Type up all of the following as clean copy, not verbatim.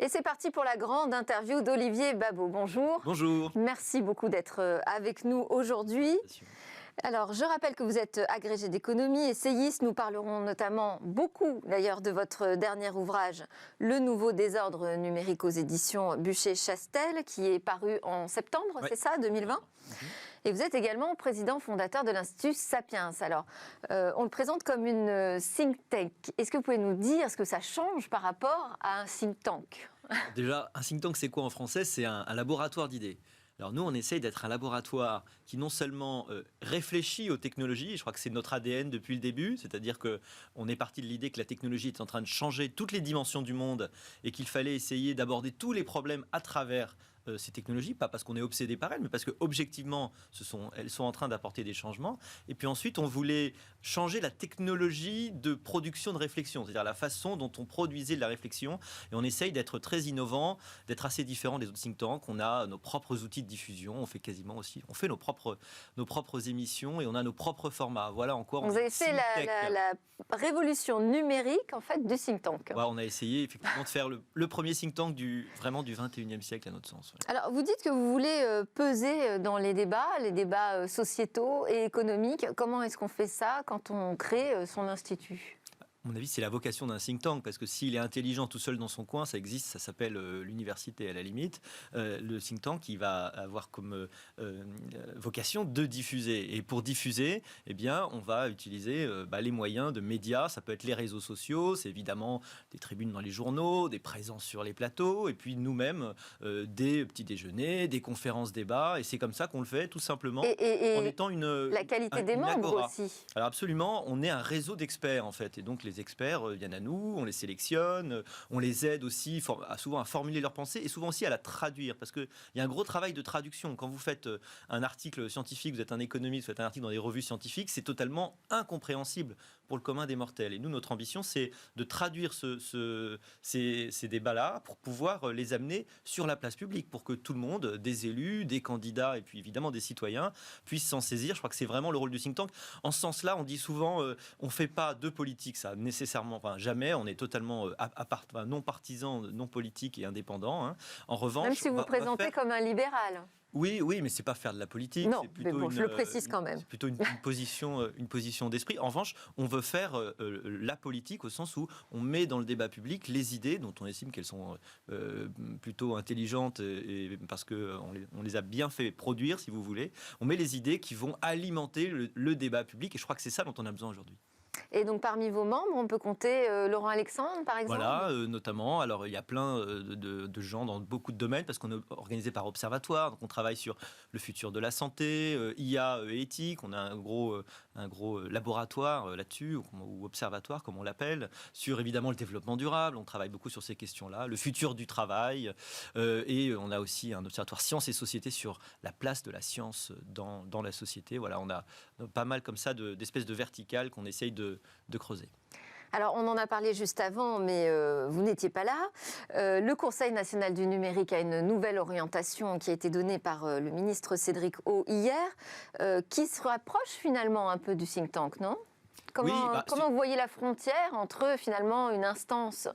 Et c'est parti pour la grande interview d'Olivier Babot. Bonjour. Bonjour. Merci beaucoup d'être avec nous aujourd'hui. Alors, je rappelle que vous êtes agrégé d'économie, essayiste. Nous parlerons notamment beaucoup, d'ailleurs, de votre dernier ouvrage, Le nouveau désordre numérique aux éditions Buchet-Chastel, qui est paru en septembre, c'est ça, 2020 ? Et vous êtes également président fondateur de l'Institut Sapiens. Alors, on le présente comme une think tank. Est-ce que vous pouvez nous dire ce que ça change par rapport à un think tank ? Déjà, un think tank, c'est quoi en français ? C'est un laboratoire d'idées. Alors nous, on essaye d'être un laboratoire qui non seulement réfléchit aux technologies, et je crois que c'est notre ADN depuis le début, c'est-à-dire qu'on est parti de l'idée que la technologie est en train de changer toutes les dimensions du monde et qu'il fallait essayer d'aborder tous les problèmes à travers ces technologies, pas parce qu'on est obsédé par elles, mais parce que objectivement, elles sont en train d'apporter des changements. Et puis ensuite, on voulait changer la technologie de production de réflexion, c'est-à-dire la façon dont on produisait de la réflexion. Et on essaye d'être très innovant, d'être assez différent des autres think tanks. On a nos propres outils de diffusion, on fait nos propres émissions et on a nos propres formats. Voilà en quoi vous avez fait la révolution numérique en fait du think tank. Ouais, on a essayé effectivement de faire le premier think tank du 21e siècle à notre sens. Alors, vous dites que vous voulez peser dans les débats sociétaux et économiques. Comment est-ce qu'on fait ça quand on crée son institut ? À mon avis, c'est la vocation d'un think tank, parce que s'il est intelligent tout seul dans son coin, ça existe, ça s'appelle l'université à la limite. Le think tank, il va avoir comme vocation de diffuser. Et pour diffuser, eh bien, on va utiliser les moyens de médias. Ça peut être les réseaux sociaux, c'est évidemment des tribunes dans les journaux, des présences sur les plateaux, et puis nous-mêmes, des petits déjeuners, des conférences débats. Et c'est comme ça qu'on le fait, tout simplement, en étant la qualité des membres agora. aussi. Alors absolument, on est un réseau d'experts, en fait. Et donc, les experts viennent à nous, on les sélectionne, on les aide aussi souvent à formuler leurs pensées et souvent aussi à la traduire, parce qu'il y a un gros travail de traduction. Quand vous faites un article scientifique, vous êtes un économiste, vous faites un article dans des revues scientifiques, c'est totalement incompréhensible pour le commun des mortels. Et nous, notre ambition, c'est de traduire ces débats-là pour pouvoir les amener sur la place publique, pour que tout le monde, des élus, des candidats et puis évidemment des citoyens, puissent s'en saisir. Je crois que c'est vraiment le rôle du think tank. En ce sens-là, on dit souvent, on ne fait pas de politique, ça nécessairement, jamais, on est totalement non partisan, non politique et indépendant. Hein. En revanche, même si vous vous présentez comme un libéral. Oui, mais c'est pas faire de la politique. Non, c'est plutôt mais bon, je le précise quand même. C'est plutôt une position d'esprit. En revanche, on veut faire la politique au sens où on met dans le débat public les idées dont on estime qu'elles sont plutôt intelligentes et parce qu'on les a bien fait produire, si vous voulez. On met les idées qui vont alimenter le débat public et je crois que c'est ça dont on a besoin aujourd'hui. Et donc, parmi vos membres, on peut compter Laurent Alexandre, par exemple ? Voilà, notamment. Alors, il y a plein de gens dans beaucoup de domaines, parce qu'on est organisé par observatoire. Donc, on travaille sur le futur de la santé, IA et éthique. On a un gros laboratoire là-dessus, ou observatoire, comme on l'appelle, sur, évidemment, le développement durable. On travaille beaucoup sur ces questions-là. Le futur du travail. Et on a aussi un observatoire sciences et société sur la place de la science dans la société. Voilà, on a pas mal comme ça d'espèces de verticales qu'on essaye de creuser. Alors, on en a parlé juste avant, mais vous n'étiez pas là. Le Conseil national du numérique a une nouvelle orientation qui a été donnée par le ministre Cédric O hier, qui se rapproche finalement un peu du think tank, non ? Comment vous voyez la frontière entre finalement une instance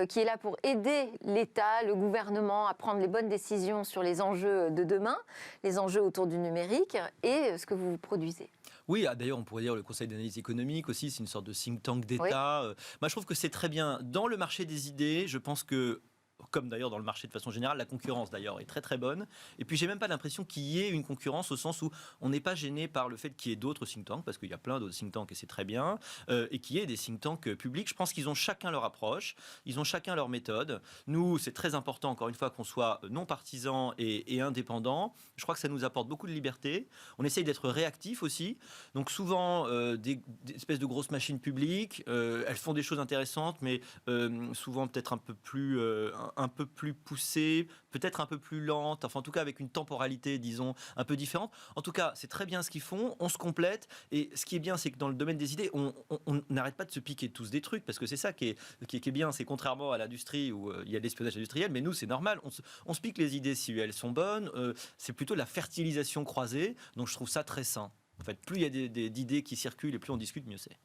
qui est là pour aider l'État, le gouvernement à prendre les bonnes décisions sur les enjeux de demain, les enjeux autour du numérique, et ce que vous produisez ? Oui, d'ailleurs, on pourrait dire le Conseil d'analyse économique aussi, c'est une sorte de think tank d'État. Oui. Moi, je trouve que c'est très bien. Dans le marché des idées, je pense que, comme d'ailleurs dans le marché de façon générale, la concurrence d'ailleurs est très très bonne. Et puis j'ai même pas l'impression qu'il y ait une concurrence au sens où on n'est pas gêné par le fait qu'il y ait d'autres think tanks, parce qu'il y a plein d'autres think tanks et c'est très bien, et qu'il y ait des think tanks publics. Je pense qu'ils ont chacun leur approche, ils ont chacun leur méthode. Nous, c'est très important encore une fois qu'on soit non partisan et indépendant. Je crois que ça nous apporte beaucoup de liberté. On essaye d'être réactif aussi. Donc souvent des espèces de grosses machines publiques, elles font des choses intéressantes, mais souvent peut-être un peu plus poussée, peut-être un peu plus lente, enfin en tout cas avec une temporalité, disons, un peu différente. En tout cas, c'est très bien ce qu'ils font, on se complète, et ce qui est bien, c'est que dans le domaine des idées, on n'arrête pas de se piquer tous des trucs, parce que c'est ça qui est bien, c'est contrairement à l'industrie où il y a de l'espionnage industriel, mais nous, c'est normal, on se pique les idées si elles sont bonnes, c'est plutôt de la fertilisation croisée, donc je trouve ça très sain. En fait, plus il y a d'idées qui circulent et plus on discute, mieux c'est.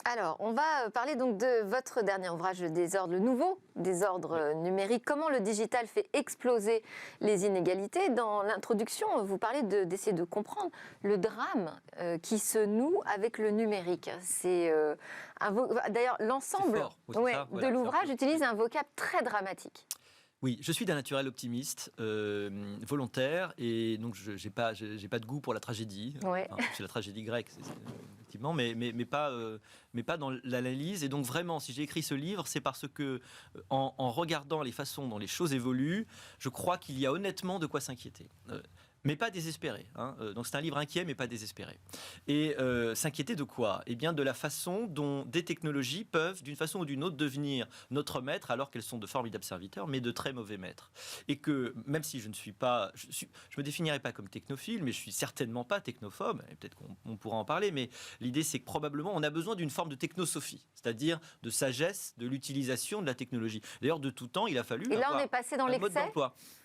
Alors, on va parler donc de votre dernier ouvrage, le désordre, le nouveau désordre numérique. Comment le digital fait exploser les inégalités. Dans l'introduction, vous parlez d'essayer de comprendre le drame qui se noue avec le numérique. D'ailleurs, l'ensemble de l'ouvrage utilise un vocable très dramatique. Oui, je suis d'un naturel optimiste, volontaire, et donc je n'ai pas de goût pour la tragédie. Ouais. Enfin, c'est la tragédie grecque, effectivement, mais pas dans l'analyse. Et donc vraiment, si j'ai écrit ce livre, c'est parce que, en regardant les façons dont les choses évoluent, je crois qu'il y a honnêtement de quoi s'inquiéter. Mais pas désespéré. Donc c'est un livre inquiet, mais pas désespéré. Et s'inquiéter de quoi ? Eh bien de la façon dont des technologies peuvent, d'une façon ou d'une autre, devenir notre maître, alors qu'elles sont de formidables serviteurs, mais de très mauvais maîtres. Et que, même si je ne suis pas... Je me définirais pas comme technophile, mais je suis certainement pas technophobe, et peut-être qu'on pourra en parler, mais l'idée c'est que probablement on a besoin d'une forme de technosophie, c'est-à-dire de sagesse de l'utilisation de la technologie. D'ailleurs, de tout temps, il a fallu... Et là, on est passé dans l'excès.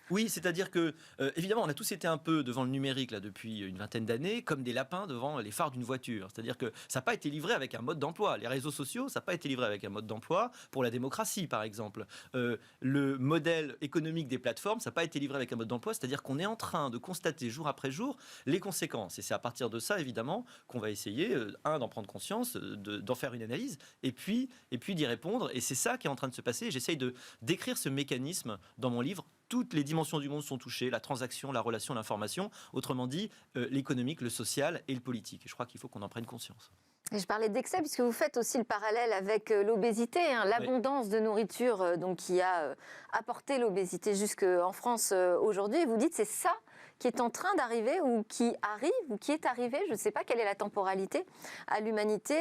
Oui, c'est-à-dire que, évidemment, on a tous été un peu devant le numérique là, depuis une vingtaine d'années, comme des lapins devant les phares d'une voiture. C'est-à-dire que ça n'a pas été livré avec un mode d'emploi. Les réseaux sociaux, ça n'a pas été livré avec un mode d'emploi pour la démocratie, par exemple. Le modèle économique des plateformes, ça n'a pas été livré avec un mode d'emploi. C'est-à-dire qu'on est en train de constater jour après jour les conséquences. Et c'est à partir de ça, évidemment, qu'on va essayer, d'en prendre conscience, d'en faire une analyse, et puis d'y répondre. Et c'est ça qui est en train de se passer. J'essaye de décrire ce mécanisme dans mon livre. Toutes les dimensions du monde sont touchées, la transaction, la relation, l'information, autrement dit, l'économique, le social et le politique. Et je crois qu'il faut qu'on en prenne conscience. Et je parlais d'excès puisque vous faites aussi le parallèle avec l'obésité, l'abondance de nourriture donc, qui a apporté l'obésité jusqu'en France aujourd'hui. Et vous dites c'est ça qui est en train d'arriver ou qui arrive ou qui est arrivé, je ne sais pas quelle est la temporalité, à l'humanité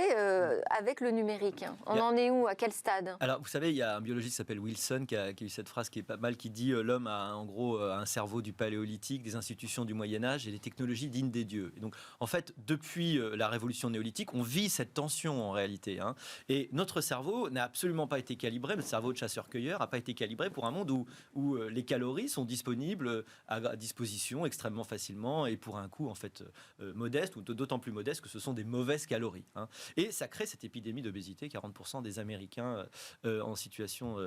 avec le numérique. On en est où ? À quel stade ? Alors, vous savez, il y a un biologiste qui s'appelle Wilson qui a eu cette phrase qui est pas mal, qui dit l'homme a en gros un cerveau du paléolithique, des institutions du Moyen-Âge et des technologies dignes des dieux. Et donc, en fait, depuis la révolution néolithique, on vit cette tension en réalité. Et notre cerveau n'a absolument pas été calibré, le cerveau de chasseur-cueilleur n'a pas été calibré pour un monde où les calories sont disponibles à disposition extrêmement facilement et pour un coût en fait modeste, ou d'autant plus modeste que ce sont des mauvaises calories. Et ça crée cette épidémie d'obésité, 40% des Américains en situation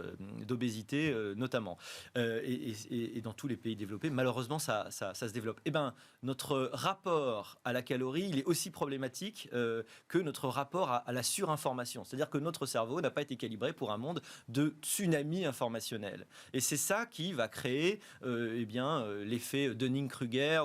d'obésité notamment. Et dans tous les pays développés, malheureusement, ça se développe. Eh bien, notre rapport à la calorie, il est aussi problématique que notre rapport à la surinformation. C'est-à-dire que notre cerveau n'a pas été calibré pour un monde de tsunami informationnel. Et c'est ça qui va créer l'effet Dunning-Kruger,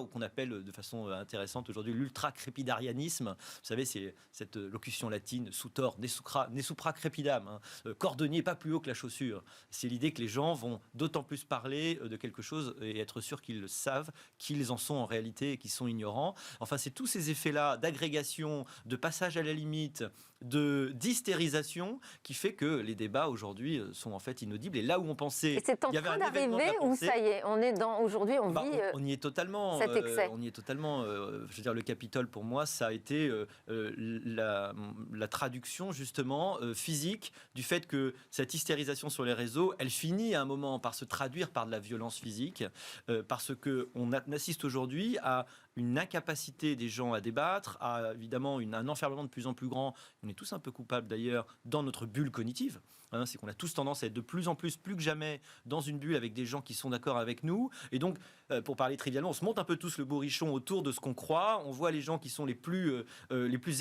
ou qu'on appelle de façon intéressante aujourd'hui l'ultra-crépidarianisme. Vous savez, c'est cette locution latine, sutor, ne supra crepidam, cordonnier pas plus haut que la chaussure. C'est l'idée que les gens vont d'autant plus parler de quelque chose et être sûrs qu'ils le savent, qu'ils en sont en réalité et qu'ils sont ignorants. Enfin, c'est tous ces effets-là d'agrégation, de passage à la limite, d'hystérisation qui fait que les débats aujourd'hui sont en fait inaudibles. Et là où on pensait... Et c'est en train d'arriver ou ça y est, on est dans... Aujourd'hui, on vit on y est totalement, cet excès. On y est totalement... je veux dire, le Capitole, pour moi, ça a été la traduction, justement, physique du fait que cette hystérisation sur les réseaux, elle finit à un moment par se traduire par de la violence physique, parce qu'on assiste aujourd'hui à une incapacité des gens à débattre, à évidemment un enfermement de plus en plus grand. On est tous un peu coupables d'ailleurs dans notre bulle cognitive. C'est qu'on a tous tendance à être de plus en plus que jamais dans une bulle avec des gens qui sont d'accord avec nous. Et donc, pour parler trivialement, on se monte un peu tous le bourrichon autour de ce qu'on croit. On voit les gens qui sont les plus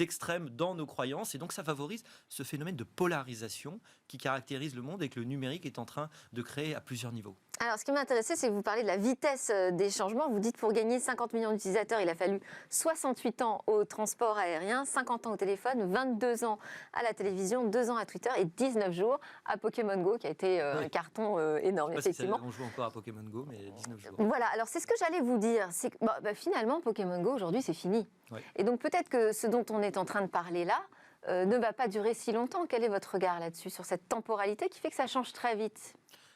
extrêmes dans nos croyances. Et donc, ça favorise ce phénomène de polarisation qui caractérise le monde et que le numérique est en train de créer à plusieurs niveaux. Alors, ce qui m'intéressait, c'est que vous parlez de la vitesse des changements. Vous dites pour gagner 50 millions d'utilisateurs, il a fallu 68 ans au transport aérien, 50 ans au téléphone, 22 ans à la télévision, 2 ans à Twitter et 19 jours à Pokémon Go, qui a été un carton énorme, effectivement. On joue encore à Pokémon Go, mais 19 jours. Voilà, alors c'est ce que j'allais vous dire. C'est que, finalement, Pokémon Go, aujourd'hui, c'est fini. Oui. Et donc, peut-être que ce dont on est en train de parler là ne va pas durer si longtemps. Quel est votre regard là-dessus, sur cette temporalité qui fait que ça change très vite ?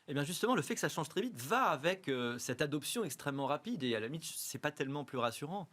Eh bien justement, le fait que ça change très vite va avec cette adoption extrêmement rapide, et à la limite, c'est pas tellement plus rassurant,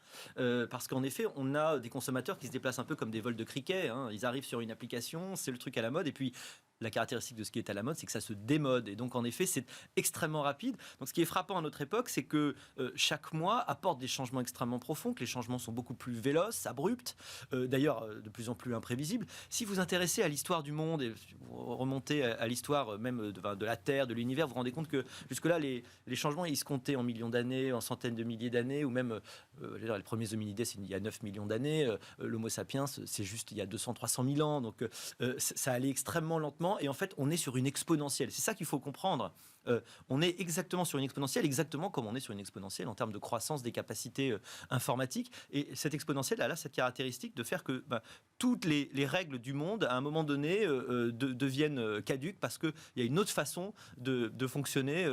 parce qu'en effet, on a des consommateurs qui se déplacent un peu comme des vols de cricket. Ils arrivent sur une application, c'est le truc à la mode, et puis la caractéristique de ce qui est à la mode, c'est que ça se démode. Et donc, en effet, c'est extrêmement rapide. Donc, ce qui est frappant à notre époque, c'est que chaque mois apporte des changements extrêmement profonds, que les changements sont beaucoup plus véloces, abrupts, d'ailleurs de plus en plus imprévisibles. Si vous vous intéressez à l'histoire du monde et vous remontez à l'histoire même de la Terre, de l'univers, vous vous rendez compte que jusque-là, les changements, ils se comptaient en millions d'années, en centaines de milliers d'années, ou même les premiers hominidés, c'est il y a 9 millions d'années. L'Homo sapiens, c'est juste il y a 200-300 000 ans. Donc, ça allait extrêmement lentement. Et en fait, on est sur une exponentielle. C'est ça qu'il faut comprendre. On est exactement sur une exponentielle, exactement comme on est sur une exponentielle en termes de croissance des capacités informatiques. Et cette exponentielle, elle a cette caractéristique de faire que toutes les règles du monde, à un moment donné, deviennent caduques parce qu'il y a une autre façon de fonctionner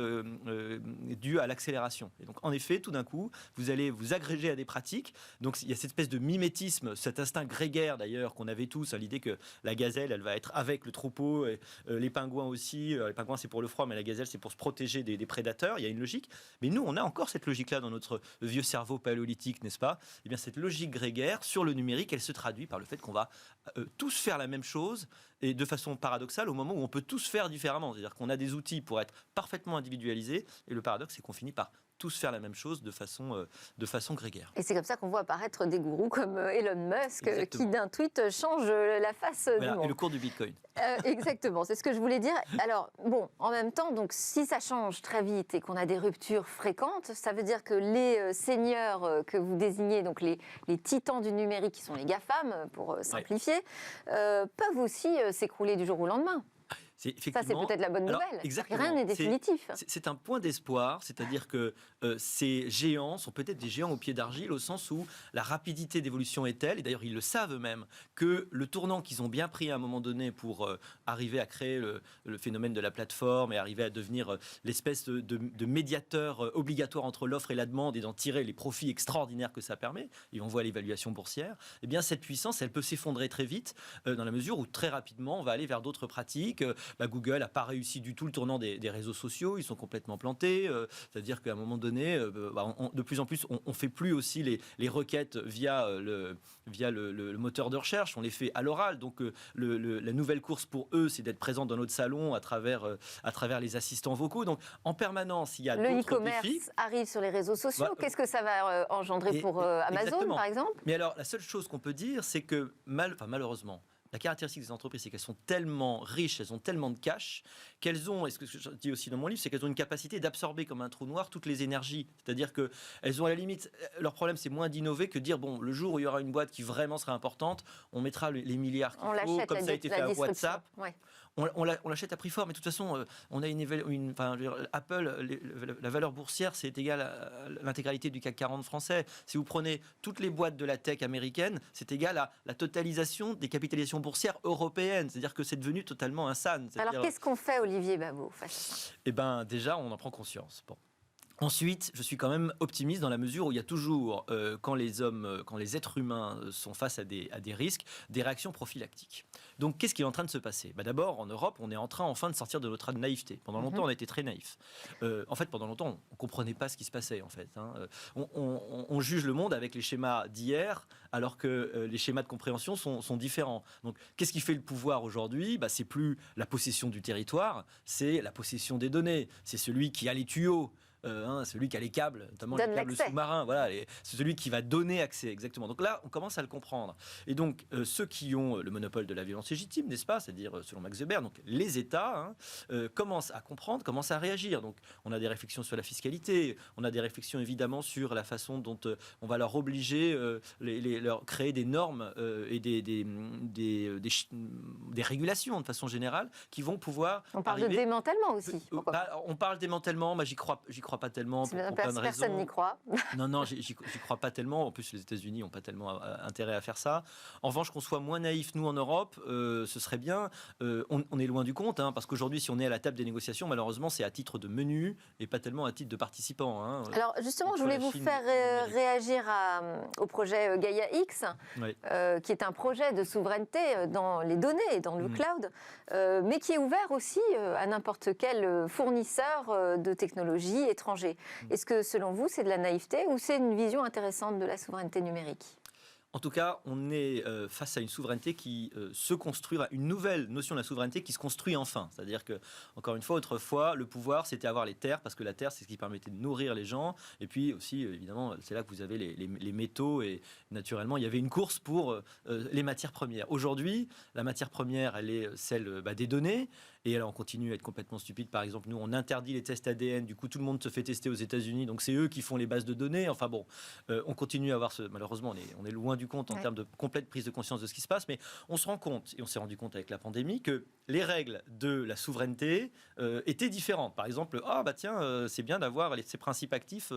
due à l'accélération. Et donc, en effet, tout d'un coup, vous allez vous agréger à des pratiques. Donc, il y a cette espèce de mimétisme, cet instinct grégaire d'ailleurs qu'on avait tous, l'idée que la gazelle, elle va être avec le troupeau, et, les pingouins aussi. Les pingouins, c'est pour le froid, mais la gazelle, c'est pour se protéger des prédateurs. Il y a une logique. Mais nous, on a encore cette logique-là dans notre vieux cerveau paléolithique, n'est-ce pas ? Eh bien, cette logique grégaire sur le numérique, elle se traduit par le fait qu'on va tous faire la même chose et de façon paradoxale au moment où on peut tous faire différemment. C'est-à-dire qu'on a des outils pour être parfaitement individualisés et le paradoxe, c'est qu'on finit par tous faire la même chose de façon grégaire. Et c'est comme ça qu'on voit apparaître des gourous comme Elon Musk, Exactement. qui d'un tweet change la face du monde. Et le cours du Bitcoin. Exactement, c'est ce que je voulais dire. Alors, bon, en même temps, donc, si ça change très vite et qu'on a des ruptures fréquentes, ça veut dire que les seigneurs que vous désignez, donc les titans du numérique, qui sont les GAFAM, pour simplifier, peuvent aussi s'écrouler du jour au lendemain. Ça, c'est peut-être la bonne nouvelle. Rien n'est définitif. C'est un point d'espoir, c'est-à-dire que ces géants sont peut-être des géants au pied d'argile, au sens où la rapidité d'évolution est telle, et d'ailleurs ils le savent eux-mêmes, que le tournant qu'ils ont bien pris à un moment donné pour arriver à créer le phénomène de la plateforme et arriver à devenir l'espèce de médiateur obligatoire entre l'offre et la demande et d'en tirer les profits extraordinaires que ça permet, et on voit l'évaluation boursière, eh bien cette puissance, elle peut s'effondrer très vite, dans la mesure où très rapidement on va aller vers d'autres pratiques. Google n'a pas réussi du tout le tournant des réseaux sociaux, ils sont complètement plantés, c'est-à-dire qu'à un moment donné, de plus en plus, on ne fait plus aussi les requêtes via le moteur de recherche, on les fait à l'oral, donc la nouvelle course pour eux, c'est d'être présents dans notre salon à travers les assistants vocaux, donc en permanence, il y a d'autres défis. Le e-commerce arrive sur les réseaux sociaux, qu'est-ce que ça va engendrer pour Amazon, exactement. Par exemple ? Mais alors, la seule chose qu'on peut dire, c'est que malheureusement, la caractéristique des entreprises, c'est qu'elles sont tellement riches, elles ont tellement de cash, qu'elles ont, et ce que je dis aussi dans mon livre, c'est qu'elles ont une capacité d'absorber comme un trou noir toutes les énergies. C'est-à-dire qu'elles ont à la limite, leur problème c'est moins d'innover que de dire, bon, le jour où il y aura une boîte qui vraiment sera importante, on mettra les milliards qu'il faut, comme ça a été fait à WhatsApp. Ouais. On l'achète à prix fort, mais de toute façon, on a Apple, la valeur boursière, c'est égal à l'intégralité du CAC 40 français. Si vous prenez toutes les boîtes de la tech américaine, c'est égal à la totalisation des capitalisations boursières européennes. C'est-à-dire que c'est devenu totalement insane. Alors, qu'est-ce qu'on fait, Olivier Babot, face à ça ? Eh bien, déjà, on en prend conscience. Bon. Ensuite, je suis quand même optimiste dans la mesure où il y a toujours, quand les êtres humains sont face à des risques, des réactions prophylactiques. Donc, qu'est-ce qui est en train de se passer ? D'abord, en Europe, on est en train enfin de sortir de notre naïveté. Pendant longtemps, on a été très naïfs. En fait, pendant longtemps, on ne comprenait pas ce qui se passait. En fait, on juge le monde avec les schémas d'hier, alors que les schémas de compréhension sont différents. Donc, qu'est-ce qui fait le pouvoir aujourd'hui ? C'est plus la possession du territoire, c'est la possession des données. C'est celui qui a les tuyaux. Celui qui a les câbles, notamment les câbles sous-marins, voilà, c'est celui qui va donner accès, exactement. Donc là, on commence à le comprendre. Et donc, ceux qui ont le monopole de la violence légitime, n'est-ce pas, c'est-à-dire, selon Max Weber, donc les États commencent à comprendre, commencent à réagir. Donc, on a des réflexions sur la fiscalité, on a des réflexions évidemment sur la façon dont on va leur obliger, leur créer des normes et des régulations de façon générale qui vont pouvoir. On parle de démantèlement aussi. On parle démantèlement, j'y crois pas tellement pour plein de raisons. Personne n'y croit. Non, j'y crois pas tellement. En plus, les États-Unis n'ont pas tellement intérêt à faire ça. En revanche, qu'on soit moins naïfs, nous, en Europe, ce serait bien. On est loin du compte, parce qu'aujourd'hui, si on est à la table des négociations, malheureusement, c'est à titre de menu et pas tellement à titre de participant. Alors, justement, je voulais vous faire réagir au projet Gaia X, qui est un projet de souveraineté dans les données et dans le cloud, mais qui est ouvert aussi à n'importe quel fournisseur de technologies étrangers. Est-ce que, selon vous, c'est de la naïveté ou c'est une vision intéressante de la souveraineté numérique ? En tout cas, on est face à une souveraineté qui se construit, une nouvelle notion de la souveraineté qui se construit enfin. C'est-à-dire que, encore une fois, autrefois, le pouvoir, c'était avoir les terres, parce que la terre, c'est ce qui permettait de nourrir les gens. Et puis aussi, évidemment, c'est là que vous avez les métaux. Et naturellement, il y avait une course pour les matières premières. Aujourd'hui, la matière première, elle est celle des données. Et alors, on continue à être complètement stupide. Par exemple, nous, on interdit les tests ADN. Du coup, tout le monde se fait tester aux États-Unis. Donc, c'est eux qui font les bases de données. Enfin bon, on continue à avoir malheureusement, on est loin du compte en termes de complète prise de conscience de ce qui se passe. Mais on se rend compte, et on s'est rendu compte avec la pandémie, que les règles de la souveraineté étaient différentes. Par exemple, c'est bien d'avoir ces principes actifs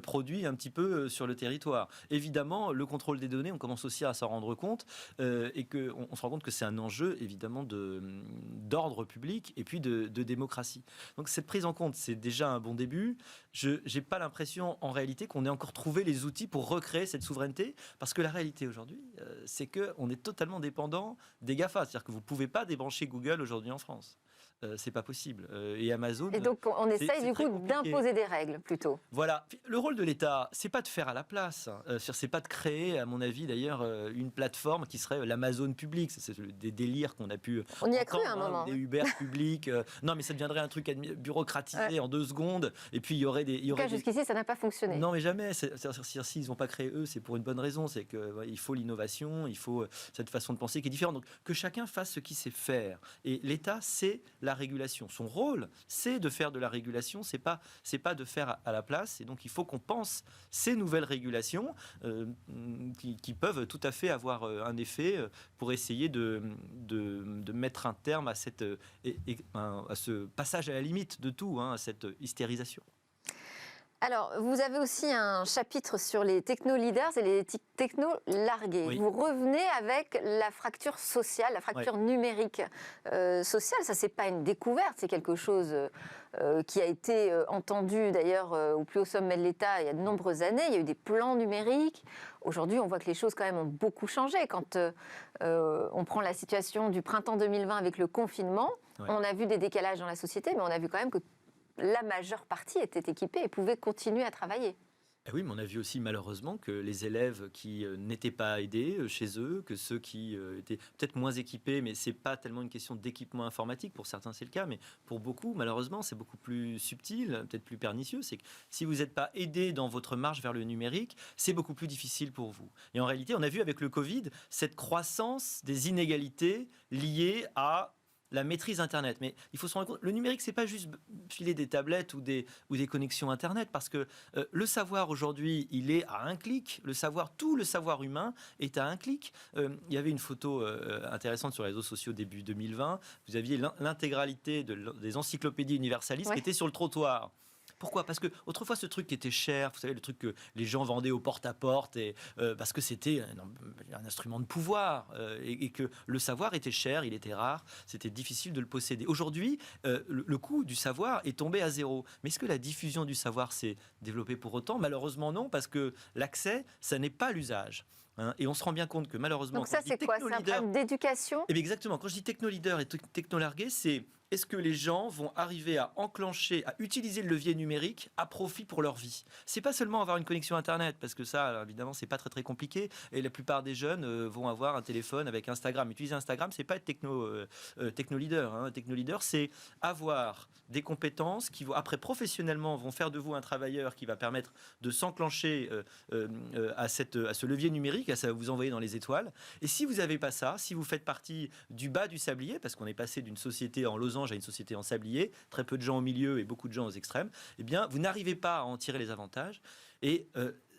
produits un petit peu sur le territoire. Évidemment, le contrôle des données, on commence aussi à s'en rendre compte et qu'on se rend compte que c'est un enjeu, évidemment, d'ordre public et puis de démocratie. Donc cette prise en compte, c'est déjà un bon début. Je n'ai pas l'impression, en réalité, qu'on ait encore trouvé les outils pour recréer cette souveraineté, parce que la réalité aujourd'hui, c'est qu'on est totalement dépendant des GAFA. C'est-à-dire que vous ne pouvez pas débrancher Google aujourd'hui en France. C'est pas possible. Et Amazon. Et donc on essaye du coup d'imposer des règles plutôt. Voilà. Le rôle de l'État, c'est pas de faire à la place. C'est pas de créer, à mon avis d'ailleurs, une plateforme qui serait l'Amazon public. C'est des délires qu'on a pu. On y a cru à un moment. Des Uber publics. Non, mais ça deviendrait un truc bureaucratisé en 2 secondes. Et puis il y aurait des. En tout cas, jusqu'ici, ça n'a pas fonctionné. Non, mais jamais. S'ils n'ont pas créé eux, c'est pour une bonne raison. C'est qu'il faut l'innovation, il faut cette façon de penser qui est différente. Donc que chacun fasse ce qu'il sait faire. Et l'État, c'est la régulation. Son rôle, c'est de faire de la régulation, c'est pas de faire à la place. Et donc, il faut qu'on pense ces nouvelles régulations qui peuvent tout à fait avoir un effet pour essayer de mettre un terme à ce passage à la limite de tout, à cette hystérisation. Alors, vous avez aussi un chapitre sur les techno-leaders et les techno-largués. Oui. Vous revenez avec la fracture sociale, la fracture numérique sociale. Ça, c'est pas une découverte, c'est quelque chose qui a été entendu d'ailleurs au plus haut sommet de l'État il y a de nombreuses années. Il y a eu des plans numériques. Aujourd'hui, on voit que les choses quand même ont beaucoup changé. Quand on prend la situation du printemps 2020 avec le confinement, on a vu des décalages dans la société, mais on a vu quand même que la majeure partie était équipée et pouvait continuer à travailler. Oui, mais on a vu aussi malheureusement que les élèves qui n'étaient pas aidés chez eux, que ceux qui étaient peut-être moins équipés, mais c'est pas tellement une question d'équipement informatique, pour certains c'est le cas, mais pour beaucoup, malheureusement, c'est beaucoup plus subtil, peut-être plus pernicieux. C'est que si vous n'êtes pas aidé dans votre marche vers le numérique, c'est beaucoup plus difficile pour vous. Et en réalité, on a vu avec le Covid cette croissance des inégalités liées à la maîtrise Internet. Mais il faut se rendre compte, le numérique, c'est pas juste filer des tablettes ou des connexions Internet, parce que le savoir aujourd'hui, il est à un clic. Tout le savoir humain est à un clic. Il y avait une photo intéressante sur les réseaux sociaux début 2020. Vous aviez l'intégralité des encyclopédies universalistes qui étaient sur le trottoir. Pourquoi ? Parce que autrefois, ce truc qui était cher, vous savez, le truc que les gens vendaient au porte-à-porte, parce que c'était un instrument de pouvoir, et que le savoir était cher, il était rare, c'était difficile de le posséder. Aujourd'hui, le coût du savoir est tombé à 0. Mais est-ce que la diffusion du savoir s'est développée pour autant ? Malheureusement, non, parce que l'accès, ça n'est pas l'usage. Et on se rend bien compte que malheureusement... Donc ça, c'est quoi ? C'est un problème d'éducation ? Eh bien exactement. Quand je dis techno-leader et techno-largué, c'est... Est-ce que les gens vont arriver à enclencher, à utiliser le levier numérique à profit pour leur vie ? C'est pas seulement avoir une connexion Internet, parce que ça, évidemment, c'est pas très très compliqué. Et la plupart des jeunes vont avoir un téléphone avec Instagram. Utiliser Instagram, c'est pas être techno-leader. Techno-leader, c'est avoir des compétences qui vont, après professionnellement, vont faire de vous un travailleur qui va permettre de s'enclencher à ce levier numérique, à vous envoyer dans les étoiles. Et si vous n'avez pas ça, si vous faites partie du bas du sablier, parce qu'on est passé d'une société en losange à une société en sablier, très peu de gens au milieu et beaucoup de gens aux extrêmes, eh bien, vous n'arrivez pas à en tirer les avantages. Et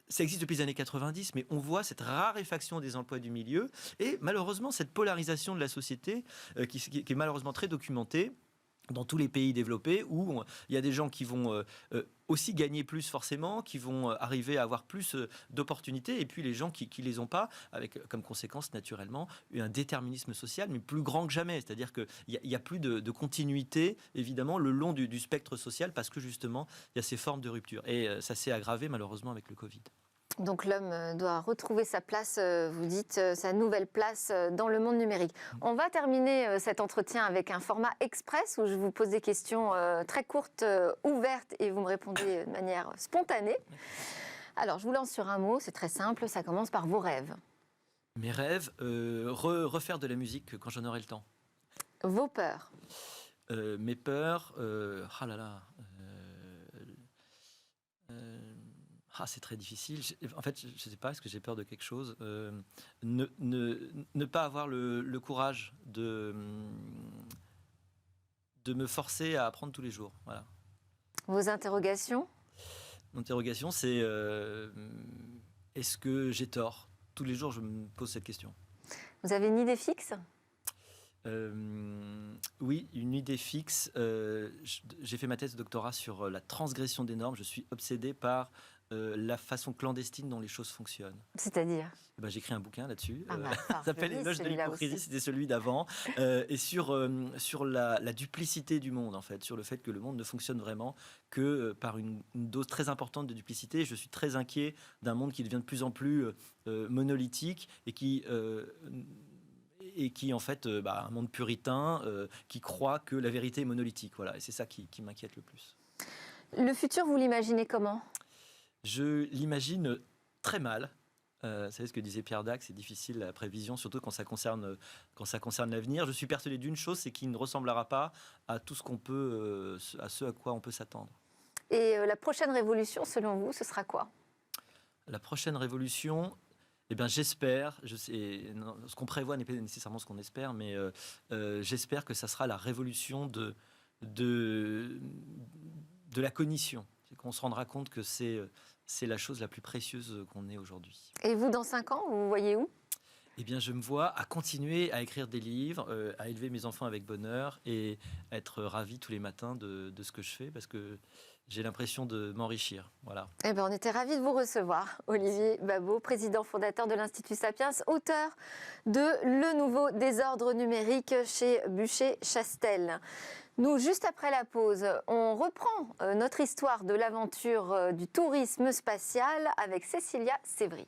ça existe depuis les années 90, mais on voit cette raréfaction des emplois du milieu et malheureusement cette polarisation de la société qui est malheureusement très documentée dans tous les pays développés, où il y a des gens qui vont aussi gagner plus forcément, qui vont arriver à avoir plus d'opportunités, et puis les gens qui ne les ont pas, avec comme conséquence naturellement un déterminisme social, mais plus grand que jamais. C'est-à-dire qu'il n'y a plus de continuité, évidemment, le long du spectre social, parce que justement, il y a ces formes de rupture. Et ça s'est aggravé malheureusement avec le Covid. Donc l'homme doit retrouver sa place, vous dites, sa nouvelle place dans le monde numérique. On va terminer cet entretien avec un format express où je vous pose des questions très courtes, ouvertes, et vous me répondez de manière spontanée. Alors, je vous lance sur un mot, c'est très simple, ça commence par vos rêves. Mes rêves, refaire de la musique quand j'en aurai le temps. Vos peurs? Mes peurs, ah là là, c'est très difficile. En fait, je ne sais pas, est-ce que j'ai peur de quelque chose? Ne pas avoir le courage de me forcer à apprendre tous les jours. Voilà. Vos interrogations? L'interrogation, c'est est-ce que j'ai tort? Tous les jours, je me pose cette question. Vous avez une idée fixe? Oui, une idée fixe. J'ai fait ma thèse de doctorat sur la transgression des normes. Je suis obsédé par la façon clandestine dont les choses fonctionnent. C'est-à-dire? J'ai écrit un bouquin là-dessus. Ça parfait, s'appelle Éloge de l'hypocrisie, c'était celui d'avant. Et sur la duplicité du monde, en fait, sur le fait que le monde ne fonctionne vraiment que par une dose très importante de duplicité. Je suis très inquiet d'un monde qui devient de plus en plus monolithique et qui en fait, un monde puritain qui croit que la vérité est monolithique. Voilà, et c'est ça qui m'inquiète le plus. Le futur, vous l'imaginez comment? Je l'imagine très mal. Vous savez ce que disait Pierre Dac, c'est difficile la prévision, surtout quand ça concerne l'avenir. Je suis persuadé d'une chose, c'est qu'il ne ressemblera pas à tout ce qu'on peut, à ce à quoi on peut s'attendre. Et la prochaine révolution, selon vous, ce sera quoi? La prochaine révolution, j'espère, ce qu'on prévoit n'est pas nécessairement ce qu'on espère, mais j'espère que ça sera la révolution de la cognition. C'est qu'on se rendra compte que c'est la chose la plus précieuse qu'on ait aujourd'hui. Et vous, dans 5 ans, vous voyez où? Je me vois à continuer à écrire des livres, à élever mes enfants avec bonheur et à être ravi tous les matins de ce que je fais parce que j'ai l'impression de m'enrichir. Voilà. On était ravis de vous recevoir, Olivier Babot, président fondateur de l'Institut Sapiens, auteur de Le Nouveau Désordre Numérique chez Buchet-Chastel. Nous, juste après la pause, on reprend notre histoire de l'aventure du tourisme spatial avec Cécilia Sévry.